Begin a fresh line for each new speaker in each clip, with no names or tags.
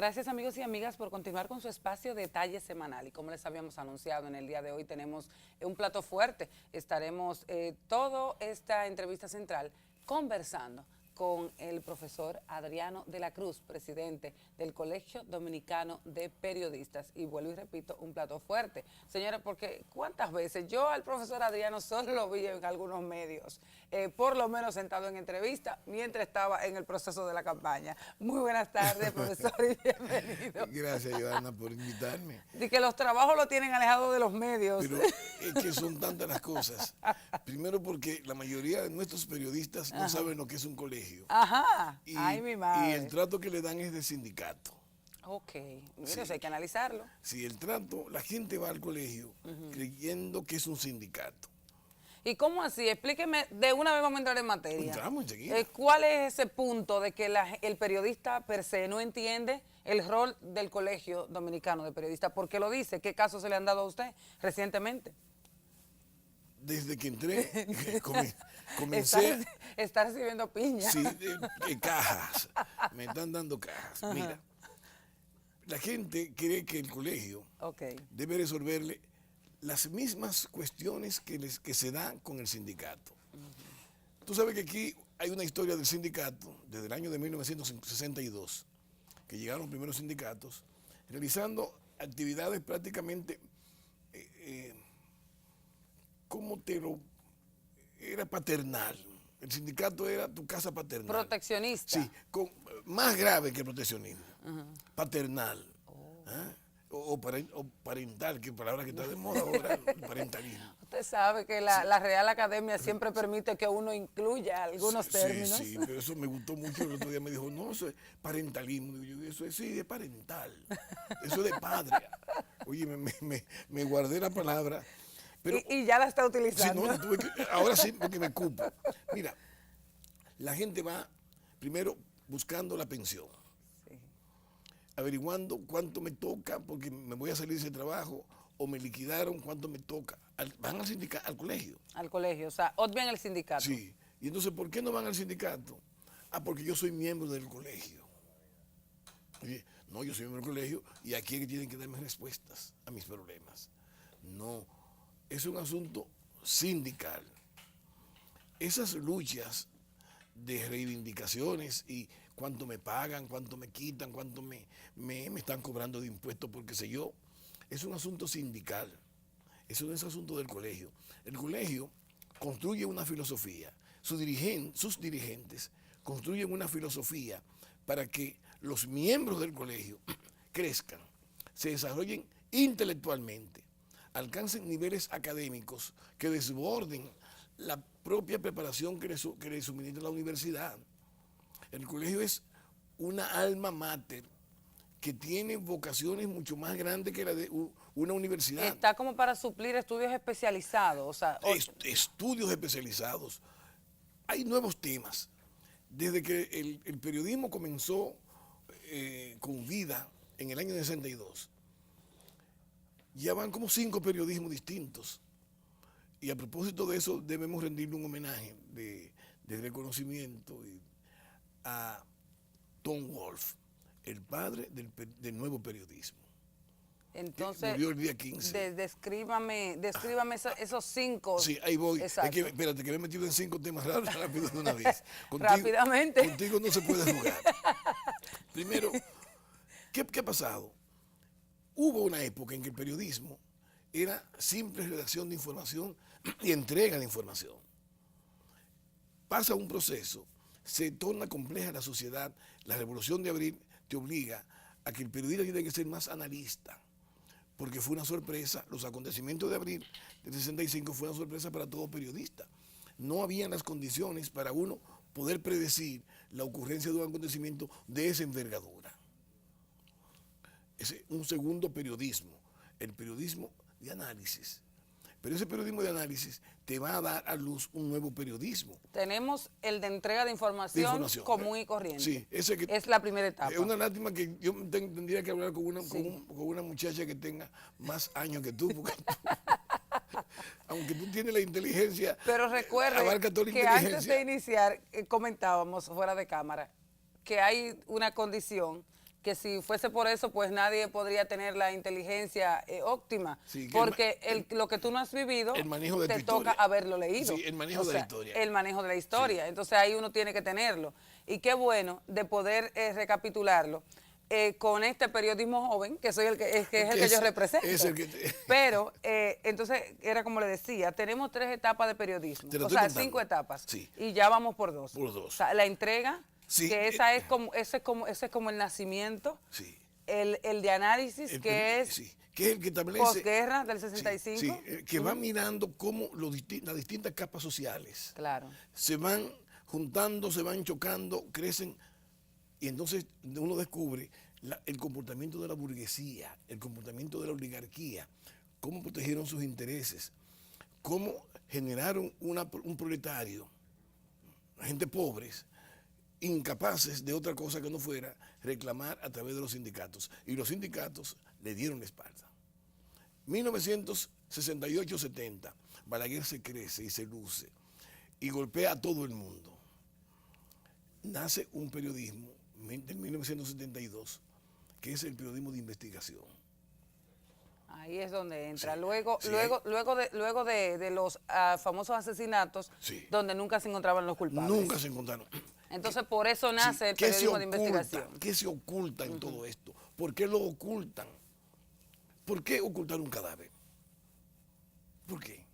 Gracias amigos y amigas por continuar con su espacio Detalle Semanal. Y como les habíamos anunciado, en el día de hoy tenemos un plato fuerte. Estaremos toda esta entrevista central conversando con el profesor Adriano de la Cruz, presidente del Colegio Dominicano de Periodistas. Y vuelvo y repito, un plato fuerte. Señores, porque ¿cuántas veces? Yo al profesor Adriano solo lo vi en algunos medios, por lo menos sentado en entrevista, mientras estaba en el proceso de la campaña. Muy buenas tardes, profesor, y bienvenido.
Gracias, Johanna, por invitarme.
De que los trabajos lo tienen alejado de los medios.
Pero es que son tantas las cosas. Primero porque la mayoría de nuestros periodistas no saben lo que es un colegio.
Ajá.
Y,
Ay, mi madre.
y el trato que le dan es de sindicato.
Ok. Mire,
Sí.
eso hay que analizarlo.
Si el trato, la gente va al colegio creyendo que es un sindicato.
¿Y cómo así? Explíqueme, de una vez vamos a entrar en materia.
Entramos enseguida.
¿Cuál es ese punto de que el periodista per se no entiende el rol del Colegio Dominicano de Periodistas? ¿Por qué lo dice? ¿Qué casos se le han dado a usted recientemente?
Desde que entré, comencé
Está recibiendo piña.
sí, cajas. Me están dando cajas. Mira, la gente cree que el colegio
Ok.
debe resolverle las mismas cuestiones que se dan con el sindicato. Tú sabes que aquí hay una historia del sindicato desde el año de 1962, que llegaron los primeros sindicatos, realizando actividades prácticamente era paternal. El sindicato era tu casa paternal.
Proteccionista.
Sí, más grave que el proteccionismo. Paternal. ¿Ah? O parental, que palabra que está de moda ahora, el parentalismo.
Usted sabe que la Real Academia siempre permite que uno incluya algunos términos.
Sí, pero eso me gustó mucho. El otro día me dijo, no, eso es parentalismo. Digo yo, eso es, sí, es parental. Eso es de padre. Oye, me guardé la palabra. Pero,
y ya la está
sí,
utilizando.
no, ahora sí, porque me cupo. Mira, la gente va primero buscando la pensión.
Sí.
Averiguando cuánto me toca porque me voy a salir de ese trabajo o me liquidaron, cuánto me toca. Van al colegio.
Al colegio, o sea, obvian el sindicato.
Sí. Y entonces, ¿por qué no van al sindicato? Ah, porque yo soy miembro del colegio. Oye, no, yo soy miembro del colegio y aquí es que tienen que darme respuestas a mis problemas. No, es un asunto sindical. Esas luchas de reivindicaciones y cuánto me pagan, cuánto me quitan, cuánto me están cobrando de impuestos, porque sé yo, es un asunto sindical, eso no es asunto del colegio. El colegio construye una filosofía, sus dirigentes construyen una filosofía para que los miembros del colegio crezcan, se desarrollen intelectualmente, alcancen niveles académicos que desborden la propia preparación que le suministra la universidad. El colegio es una alma mater que tiene vocaciones mucho más grandes que la de una universidad.
Está como para suplir estudios especializados. O sea,
Estudios especializados. Hay nuevos temas. Desde que el periodismo comenzó con vida en el año 62, ya van como 5 periodismos distintos. Y a propósito de eso, debemos rendirle un homenaje de reconocimiento a Tom Wolfe, el padre del nuevo periodismo.
entonces,
murió el día 15.
Descríbame esos 5.
Sí, ahí voy.
Exacto.
Es que, espérate, que me he metido en 5 temas rápido de una vez.
Rápidamente.
Contigo no se puede jugar. Primero, ¿qué ha pasado? Hubo una época en que el periodismo era simple redacción de información y entrega de información. Pasa un proceso, se torna compleja la sociedad, la revolución de abril te obliga a que el periodista tiene que ser más analista, porque fue una sorpresa, los acontecimientos de abril del 65 fue una sorpresa para todo periodista. No habían las condiciones para uno poder predecir la ocurrencia de un acontecimiento de esa envergadura. Es un segundo periodismo, el periodismo de análisis. Pero ese periodismo de análisis te va a dar a luz un nuevo periodismo.
Tenemos el de entrega de información común y corriente.
Sí,
es la primera etapa.
Es una lástima que yo tendría que hablar con una muchacha que tenga más años que tú, porque aunque tú tienes la inteligencia,
pero recuerde
abarca toda la
que
inteligencia.
antes de iniciar comentábamos fuera de cámara que hay una condición que si fuese por eso, pues nadie podría tener la inteligencia óptima,
Sí, que
porque lo que tú no has vivido,
el manejo de
te
tu
toca
historia.
haberlo leído.
Sí, el manejo
O
de la
sea,
historia.
el manejo de la historia.
Sí.
Entonces ahí uno tiene que tenerlo. Y qué bueno de poder recapitularlo con este periodismo joven, que soy que es el que yo represento.
Es el que te-
Pero, entonces, era como le decía, tenemos 3 etapas de periodismo,
Te lo
o
estoy
sea,
contando.
5 etapas,
Sí.
y ya vamos por 2.
Por 2.
O sea, la entrega,
Sí,
que esa es como, ese es como el nacimiento,
Sí.
el de análisis, que es
Sí, que es el que establece...
posguerra del
Sí,
65.
sí, que va mirando cómo las distintas capas sociales
Claro.
se van juntando, se van chocando, crecen, y entonces uno descubre el comportamiento de la burguesía, el comportamiento de la oligarquía, cómo protegieron sus intereses, cómo generaron un proletario, gente pobres, incapaces de otra cosa que no fuera reclamar a través de los sindicatos. Y los sindicatos le dieron la espalda. 1968-70, Balaguer se crece y se luce y golpea a todo el mundo. Nace un periodismo en 1972, que es el periodismo de investigación.
Ahí es donde entra.
Sí,
Luego,
sí,
luego de los famosos asesinatos,
Sí.
donde nunca se encontraban los culpables.
Nunca se encontraron.
Entonces, por eso nace
Sí,
el
¿qué se
periodismo de
oculta?
investigación.
¿Qué se oculta en todo esto? ¿Por qué lo ocultan? ¿Por qué ocultar un cadáver? ¿Por qué?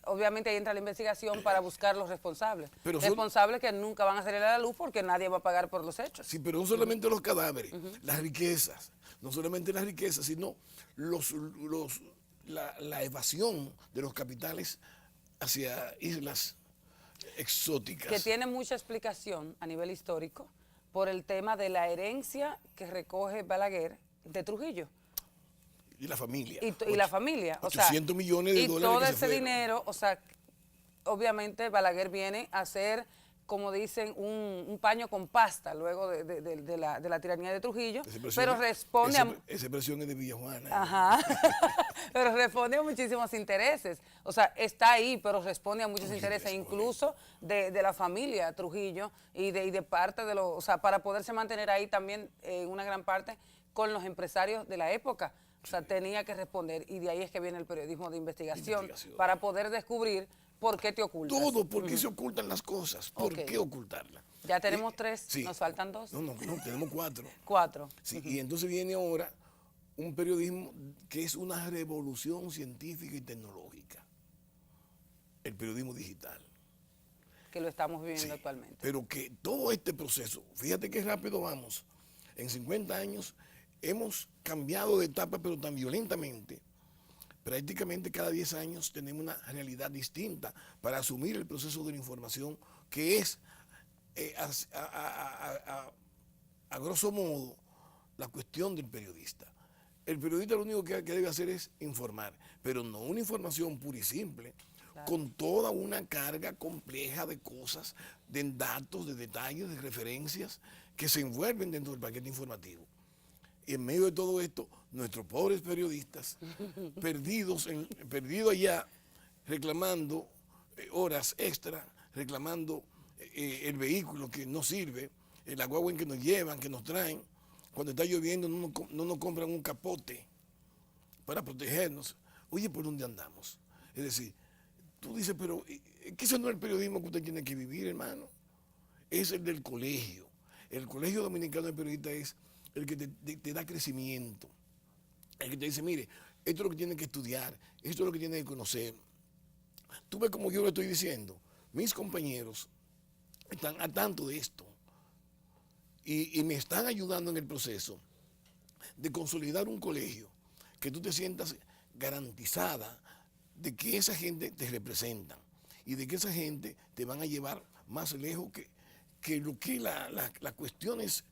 Obviamente ahí entra la investigación para buscar los responsables.
Pero
Responsables que nunca van a salir a la luz porque nadie va a pagar por los hechos.
Sí, pero no solamente los cadáveres, las riquezas, no solamente las riquezas, sino la evasión de los capitales hacia islas exóticas.
Que tiene mucha explicación a nivel histórico por el tema de la herencia que recoge Balaguer de Trujillo.
Y la familia.
Y la familia.
800 millones de
y
dólares
todo
que se
ese
fueron.
dinero, o sea, obviamente Balaguer viene a ser, como dicen, un paño con pasta luego de la tiranía de Trujillo, pero responde
esa expresión es de Villajuana.
Ajá. Pero responde a muchísimos intereses. O sea, está ahí, pero responde a muchos intereses, incluso de la familia Trujillo y de parte de los... O sea, para poderse mantener ahí también, en una gran parte, con los empresarios de la época. O sea, tenía que responder, y de ahí es que viene el periodismo de investigación. Para poder descubrir por qué te ocultas.
Todo, por qué se ocultan las cosas, por qué ocultarlas.
Ya tenemos 3,
sí.
nos faltan 2.
No, tenemos 4.
4.
Sí, y entonces viene ahora un periodismo que es una revolución científica y tecnológica. El periodismo digital.
Que lo estamos viviendo
Sí,
actualmente.
pero que todo este proceso, fíjate qué rápido vamos, en 50 años hemos cambiado de etapa, pero tan violentamente. Prácticamente cada 10 años tenemos una realidad distinta para asumir el proceso de la información, que es, a grosso modo, la cuestión del periodista. El periodista lo único que debe hacer es informar, pero no una información pura y simple, con toda una carga compleja de cosas, de datos, de detalles, de referencias que se envuelven dentro del paquete informativo. Y en medio de todo esto, nuestros pobres periodistas, perdidos allá, reclamando horas extra, reclamando el vehículo que no sirve, la guagua en que nos llevan, que nos traen. Cuando está lloviendo no nos compran un capote para protegernos. Oye, ¿por dónde andamos? Es decir, tú dices, pero ¿qué ese no es el periodismo que usted tiene que vivir, hermano? Es el del colegio. El Colegio Dominicano de Periodistas es el que te da crecimiento, el que te dice, mire, esto es lo que tiene que estudiar, esto es lo que tiene que conocer. Tú ves como yo lo estoy diciendo, mis compañeros están a tanto de esto y me están ayudando en el proceso de consolidar un colegio, que tú te sientas garantizada de que esa gente te representa y de que esa gente te van a llevar más lejos que lo que las cuestiones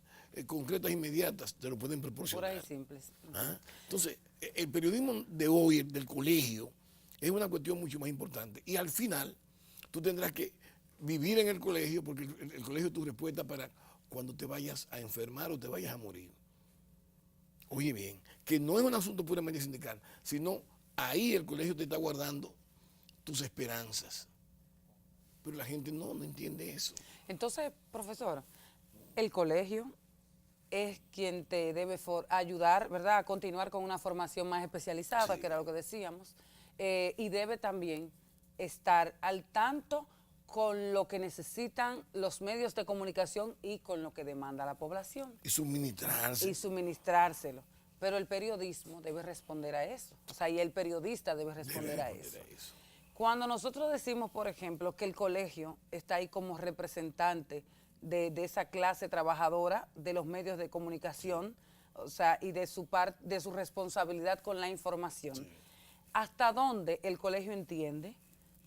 concretas e inmediatas te lo pueden proporcionar.
Puras y simples.
¿Ah? Entonces, el periodismo de hoy, del colegio, es una cuestión mucho más importante. Y al final, tú tendrás que vivir en el colegio, porque el colegio es tu respuesta para cuando te vayas a enfermar o te vayas a morir. Oye bien, que no es un asunto puramente sindical, sino ahí el colegio te está guardando tus esperanzas. Pero la gente no entiende eso.
Entonces, profesor, el colegio es quien te debe ayudar, ¿verdad?, a continuar con una formación más especializada,
Sí.
que era lo que decíamos, y debe también estar al tanto con lo que necesitan los medios de comunicación y con lo que demanda la población
Y suministrarse.
y suministrárselo. Pero el periodismo debe responder a eso, o sea, y el periodista debe responder a eso. Cuando nosotros decimos, por ejemplo, que el colegio está ahí como representante de esa clase trabajadora de los medios de comunicación, o sea, y de de su responsabilidad con la información,
Sí.
¿hasta dónde el colegio entiende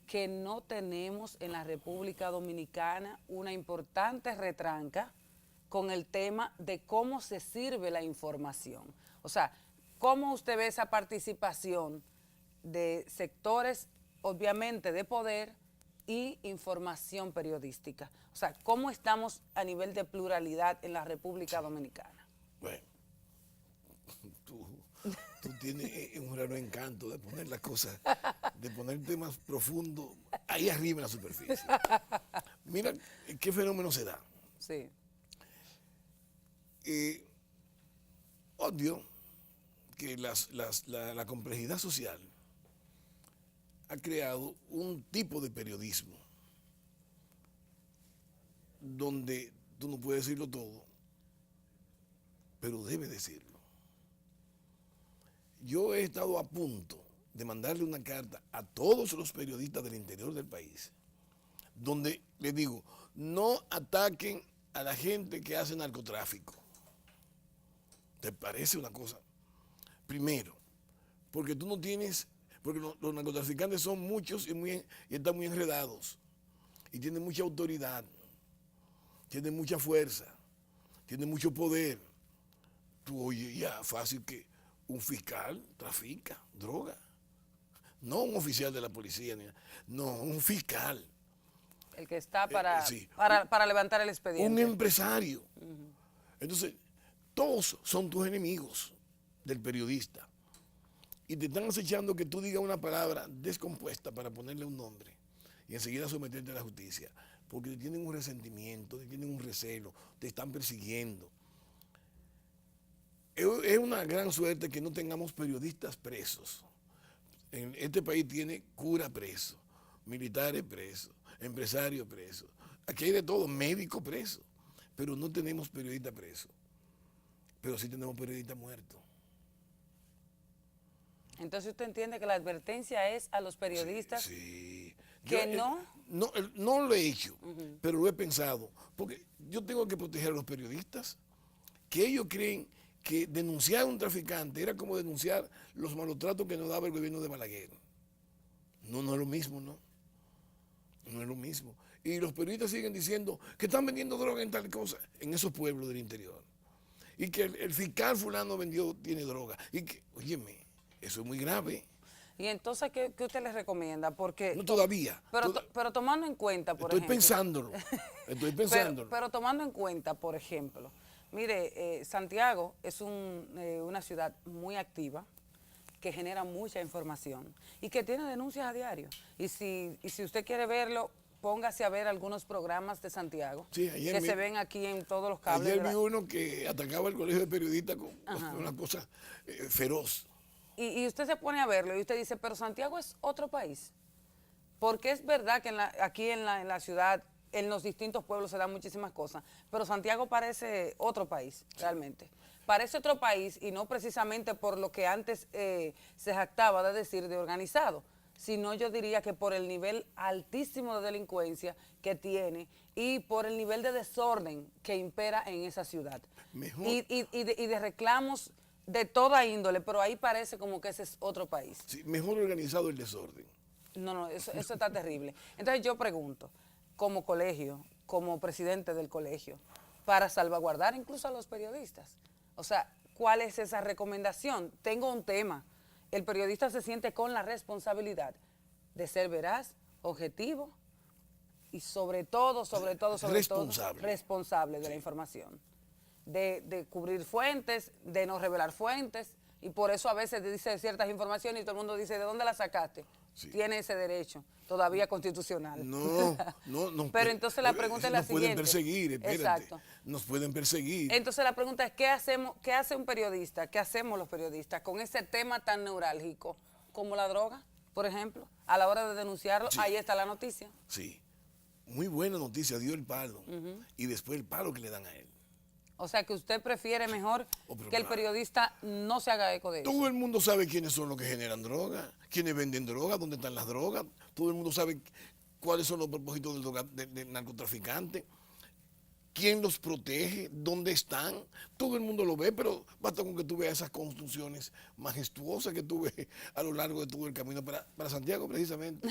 que no tenemos en la República Dominicana una importante retranca con el tema de cómo se sirve la información? O sea, ¿cómo usted ve esa participación de sectores, obviamente, de poder y información periodística? O sea, ¿cómo estamos a nivel de pluralidad en la República Dominicana?
Bueno, tú tienes un raro encanto de poner las cosas, de poner temas profundos ahí arriba en la superficie. Mira qué fenómeno se da.
Sí.
Obvio que la complejidad social ha creado un tipo de periodismo donde tú no puedes decirlo todo, pero debes decirlo. Yo he estado a punto de mandarle una carta a todos los periodistas del interior del país, donde les digo, no ataquen a la gente que hace narcotráfico. ¿Te parece una cosa? Primero, porque tú no tienes, porque los narcotraficantes son muchos y están muy enredados, y tienen mucha autoridad, tienen mucha fuerza, tienen mucho poder. Tú oyes ya fácil que un fiscal trafica droga, no un oficial de la policía, no, un fiscal.
El que está para,
Sí.
para levantar el expediente.
Un empresario. Entonces, todos son tus enemigos del periodista. Y te están acechando que tú digas una palabra descompuesta para ponerle un nombre y enseguida someterte a la justicia. Porque te tienen un resentimiento, te tienen un recelo, te están persiguiendo. Es una gran suerte que no tengamos periodistas presos. En este país tiene cura preso, militares presos, empresarios presos. Aquí hay de todo, médicos presos. Pero no tenemos periodistas presos. Pero sí tenemos periodistas muertos.
Entonces usted entiende que la advertencia es a los periodistas
Sí.
que
Yo, no lo he hecho, pero lo he pensado. Porque yo tengo que proteger a los periodistas, que ellos creen que denunciar a un traficante era como denunciar los malos tratos que nos daba el gobierno de Balaguer. No, no es lo mismo, ¿no? No es lo mismo. Y los periodistas siguen diciendo que están vendiendo droga en tal cosa, en esos pueblos del interior. Y que el fiscal fulano tiene droga. Y que, óyeme, eso es muy grave.
Y entonces, ¿qué usted les recomienda? Porque
No todavía.
pero tomando en cuenta, por
Estoy
ejemplo.
pensándolo. Estoy pensándolo.
Pero tomando en cuenta, por ejemplo, mire, Santiago es una ciudad muy activa, que genera mucha información y que tiene denuncias a diario. Y si usted quiere verlo, póngase a ver algunos programas de Santiago,
Sí,
que se ven aquí en todos los cables.
Ayer vi uno que atacaba al colegio de periodistas con una cosa feroz.
Y usted se pone a verlo y usted dice, pero Santiago es otro país. Porque es verdad que aquí en la ciudad, en los distintos pueblos se dan muchísimas cosas, pero Santiago parece otro país, realmente. Parece otro país y no precisamente por lo que antes se jactaba de decir de organizado, sino yo diría que por el nivel altísimo de delincuencia que tiene y por el nivel de desorden que impera en esa ciudad.
Mejor.
Y de reclamos de toda índole, pero ahí parece como que ese es otro país.
Sí, mejor organizado el desorden.
No, eso está terrible. Entonces yo pregunto, como colegio, como presidente del colegio, para salvaguardar incluso a los periodistas, o sea, ¿cuál es esa recomendación? Tengo un tema. El periodista se siente con la responsabilidad de ser veraz, objetivo y sobre todo, responsable de la información. De cubrir fuentes, de no revelar fuentes, y por eso a veces dice ciertas informaciones y todo el mundo dice, ¿de dónde las sacaste?
Sí.
tiene ese derecho, todavía constitucional.
No, no.
Pero entonces la pregunta es la siguiente.
Nos pueden perseguir, espérate.
Exacto.
Nos pueden perseguir.
Entonces la pregunta es, ¿qué hace un periodista? ¿Qué hacemos los periodistas con ese tema tan neurálgico como la droga, por ejemplo? A la hora de denunciarlo,
Sí.
ahí está la noticia.
Sí. Muy buena noticia, dio el palo. Y después el palo que le dan a él.
O sea, que usted prefiere mejor
pero
que el
claro.
periodista no se haga eco de eso.
Todo el mundo sabe quiénes son los que generan droga, quiénes venden droga, dónde están las drogas. Todo el mundo sabe cuáles son los propósitos del narcotraficante, quién los protege, dónde están. Todo el mundo lo ve, pero basta con que tú veas esas construcciones majestuosas que tú ves a lo largo de todo el camino para Santiago, precisamente.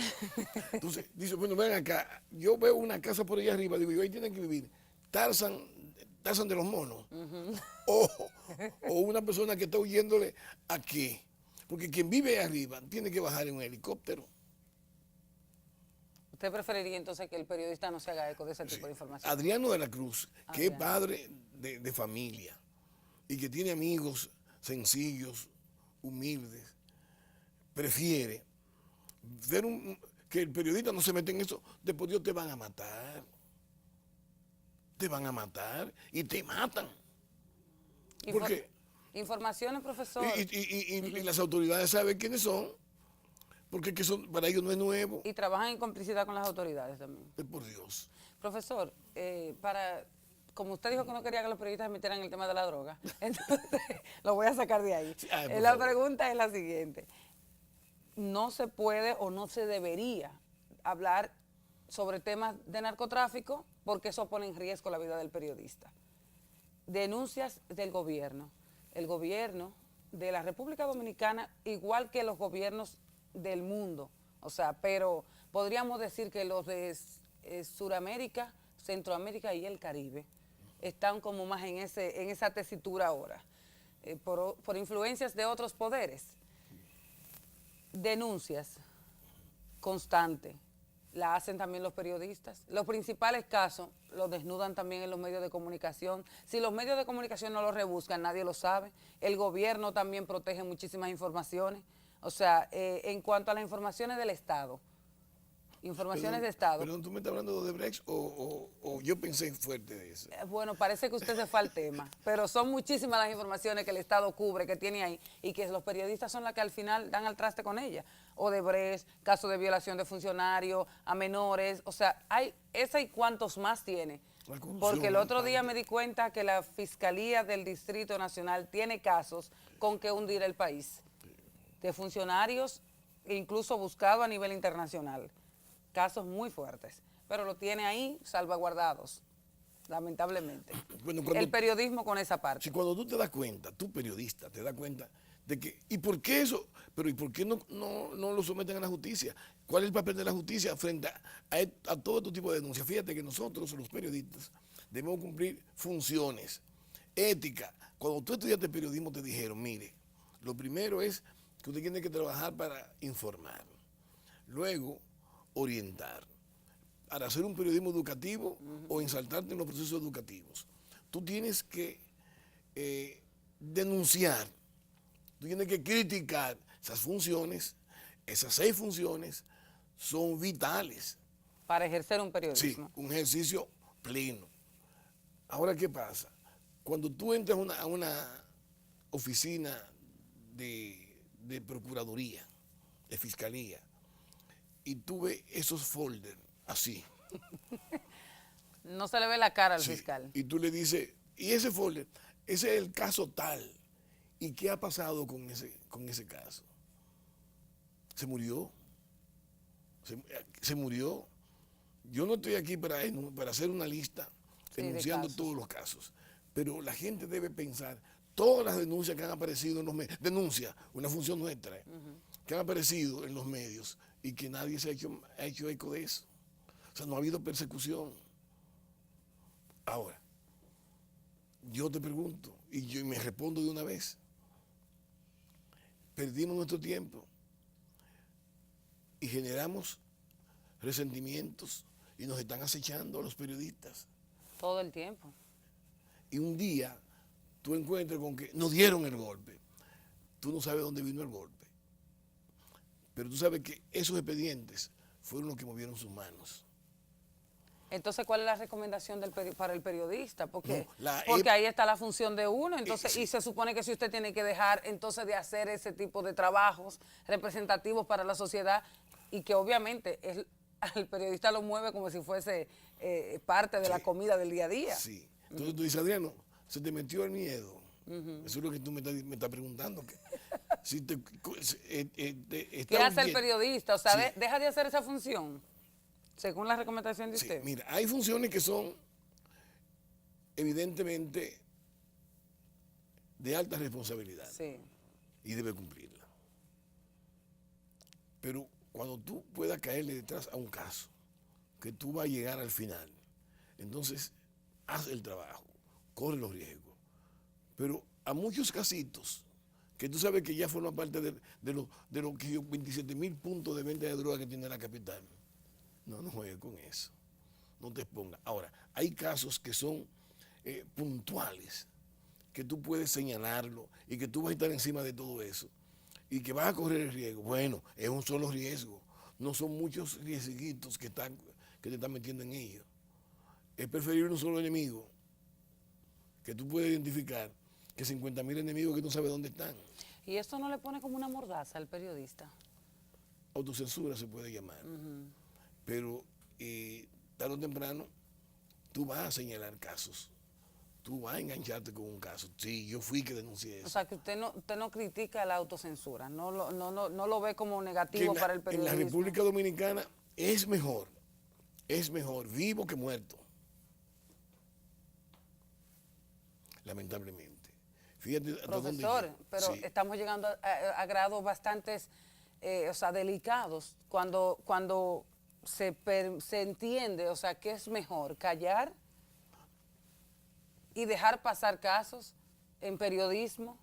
Entonces, dice, bueno, ven acá, yo veo una casa por allá arriba, digo, yo ahí tienen que vivir Tarzan de los monos, o una persona que está huyéndole a qué, porque quien vive ahí arriba tiene que bajar en un helicóptero.
¿Usted preferiría entonces que el periodista no se haga eco de ese tipo de información?
Adriano de la Cruz, que
Adriano.
es padre de familia y que tiene amigos sencillos, humildes, prefiere ver que el periodista no se mete en eso, después Dios te van a matar. Te van a matar y te matan. Porque,
Informaciones, profesor.
y las autoridades saben quiénes son, porque que son, para ellos no es nuevo.
Y trabajan en complicidad con las autoridades también.
Por Dios.
Profesor, como usted dijo que no quería que los periodistas se metieran en el tema de la droga, entonces lo voy a sacar de ahí.
Sí, por
La
favor.
pregunta es la siguiente. No se puede o no se debería hablar sobre temas de narcotráfico porque eso pone en riesgo la vida del periodista. Denuncias del gobierno. El gobierno de la República Dominicana, igual que los gobiernos del mundo, o sea, pero podríamos decir que los de Suramérica, Centroamérica y el Caribe están como más en esa tesitura ahora, por influencias de otros poderes. Denuncias constantes, la hacen también los periodistas. Los principales casos los desnudan también en los medios de comunicación. Si los medios de comunicación no los rebuscan, nadie lo sabe. El gobierno también protege muchísimas informaciones. O sea, en cuanto a las informaciones del Estado, informaciones de Estado.
Perdón, ¿tú me estás hablando de Brex o yo pensé fuerte de eso?
Bueno, parece que usted se fue al tema, pero son muchísimas las informaciones que el Estado cubre, que tiene ahí, y que los periodistas son las que al final dan al traste con ellas. Odebrecht, caso de violación de funcionarios, a menores, o sea, hay esa y cuántos más tiene. Porque el otro día me di cuenta que la Fiscalía del Distrito Nacional tiene casos con que hundir el país, de funcionarios incluso buscados a nivel internacional. Casos muy fuertes, pero lo tiene ahí salvaguardados, lamentablemente.
Bueno,
el periodismo con esa parte.
Si cuando tú te das cuenta, tú periodista, te das cuenta de que, ¿y por qué eso? Pero ¿y por qué no lo someten a la justicia? ¿Cuál es el papel de la justicia frente a todo este tipo de denuncias? Fíjate que nosotros, los periodistas, debemos cumplir funciones, ética. Cuando tú estudiaste periodismo te dijeron, mire, lo primero es que usted tiene que trabajar para informar. Luego, orientar, para hacer un periodismo educativo o ensaltarte en los procesos educativos. Tú tienes que denunciar, tú tienes que criticar. Esas funciones, esas 6 funciones son vitales.
Para ejercer un periodismo.
Sí, un ejercicio pleno. Ahora, ¿qué pasa? Cuando tú entras a una oficina de procuraduría, de fiscalía, y tú ves esos folders así.
No se le ve la cara al
Sí,
fiscal.
y tú le dices, y ese folder, ese es el caso tal. ¿Y qué ha pasado con ese caso? Se murió. Se murió. Yo no estoy aquí para hacer una lista denunciando todos los casos. Pero la gente debe pensar, todas las denuncias que han aparecido en los medios, denuncia, una función nuestra, que han aparecido en los medios, y que nadie se ha hecho eco de eso. O sea, no ha habido persecución. Ahora, yo te pregunto, y me respondo de una vez, perdimos nuestro tiempo y generamos resentimientos y nos están acechando a los periodistas.
Todo el tiempo.
Y un día tú encuentras con que nos dieron el golpe. Tú no sabes dónde vino el golpe. Pero tú sabes que esos expedientes fueron los que movieron sus manos.
Entonces, ¿cuál es la recomendación para el periodista? Porque,
No,
porque ahí está la función de uno, entonces,
sí.
y se supone que si usted tiene que dejar entonces de hacer ese tipo de trabajos representativos para la sociedad y que obviamente al periodista lo mueve como si fuese parte de la comida del día a día.
Sí. Entonces tú dices, Adriano, se te metió el miedo. Eso es lo que tú me estás preguntando. Que, si
¿Qué hace el periodista? O sea,
sí.
deja de hacer esa función, según la recomendación de
Sí,
usted.
mira, hay funciones que son evidentemente de alta responsabilidad
Sí.
y debe cumplirla. Pero cuando tú puedas caerle detrás a un caso, que tú vas a llegar al final, entonces haz el trabajo, corre los riesgos. Pero a muchos casitos, que tú sabes que ya forman parte de los 27.000 puntos de venta de droga que tiene la capital, no juegues con eso, no te expongas. Ahora, hay casos que son puntuales, que tú puedes señalarlo y que tú vas a estar encima de todo eso y que vas a correr el riesgo. Bueno, es un solo riesgo, no son muchos riesguitos que te están metiendo en ellos. Es preferible un solo enemigo que tú puedes identificar que 50.000 enemigos que tú no sabes dónde están.
¿Y esto no le pone como una mordaza al periodista?
Autocensura se puede llamar. Pero tarde o temprano tú vas a señalar casos. Tú vas a engancharte con un caso. Sí, yo fui que denuncié eso.
O sea, que usted no critica la autocensura, no lo ve como negativo para el periodismo.
En la República Dominicana es mejor vivo que muerto. Lamentablemente. Fíjate,
Profesor, pero
sí.
estamos llegando a grados bastantes, delicados, cuando se entiende, o sea, que es mejor callar y dejar pasar casos en periodismo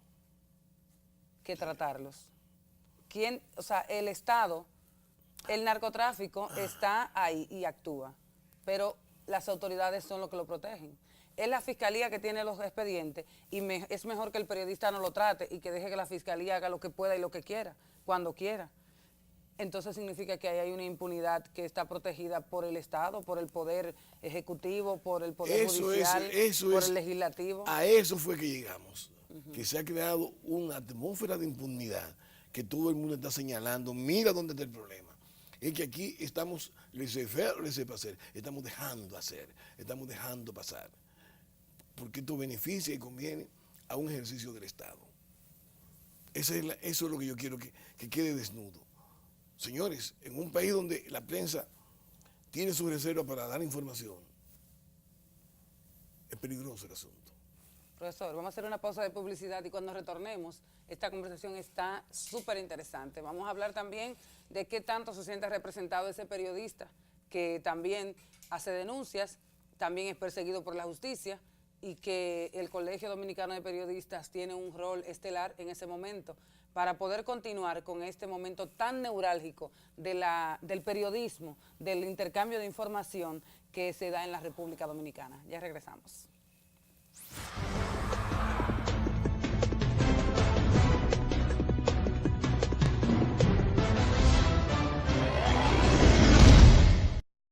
que tratarlos. El Estado, el narcotráfico está ahí y actúa, pero las autoridades son los que lo protegen. Es la fiscalía que tiene los expedientes y es mejor que el periodista no lo trate y que deje que la fiscalía haga lo que pueda y lo que quiera, cuando quiera. Entonces significa que ahí hay una impunidad que está protegida por el Estado, por el Poder Ejecutivo, por el Poder Judicial, por el Legislativo.
A eso fue que llegamos, que se ha creado una atmósfera de impunidad, que todo el mundo está señalando, mira dónde está el problema. Es que aquí estamos, laissez-faire, estamos dejando hacer, estamos dejando pasar. Porque esto beneficia y conviene a un ejercicio del Estado. Eso es lo que yo quiero que quede desnudo. Señores, en un país donde la prensa tiene su reserva para dar información, es peligroso el asunto.
Profesor, vamos a hacer una pausa de publicidad y cuando retornemos, esta conversación está súper interesante. Vamos a hablar también de qué tanto se siente representado ese periodista que también hace denuncias, también es perseguido por la justicia, y que el Colegio Dominicano de Periodistas tiene un rol estelar en ese momento para poder continuar con este momento tan neurálgico del periodismo, del intercambio de información que se da en la República Dominicana. Ya regresamos.